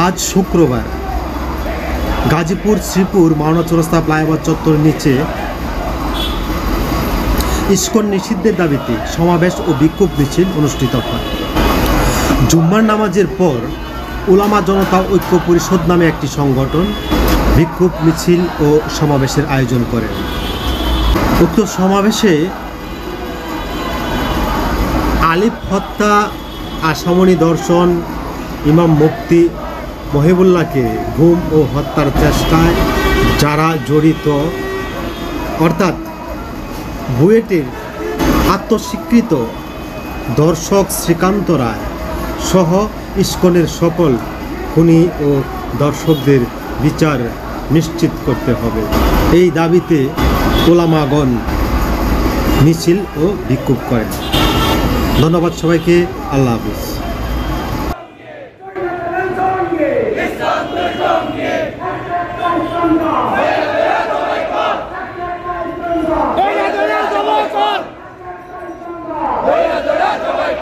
আজ শুক্রবার গাজীপুর শ্রীপুর মাওনা চৌরাস্তা ফ্লাইওভার চত্বরের নিচে ইস্কন নিষিদ্ধের দাবিতে সমাবেশ ও বিক্ষোভ মিছিল অনুষ্ঠিত হয়। জুম্মার নামাজের পর উলামা জনতা ঐক্য পরিষদ নামে একটি সংগঠন বিক্ষোভ মিছিল ও সমাবেশের আয়োজন করে। উক্ত সমাবেশে আলিফ হত্যা, আসামনি দর্শন, ইমাম মুফতি মহিবুল্লাহকে গুম ও হত্যার চেষ্টায় যারা জড়িত অর্থাৎ বুয়েটের আত্মস্বীকৃত দর্শক শ্রীকান্ত রায় সহ ইস্কনের সকল খুনি ও দর্শকদের বিচার নিশ্চিত করতে হবে, এই দাবিতে ওলামাগণ মিছিল ও বিক্ষোভ করেন। ধন্যবাদ সবাইকে। আল্লাহ হাফিজ। সবাই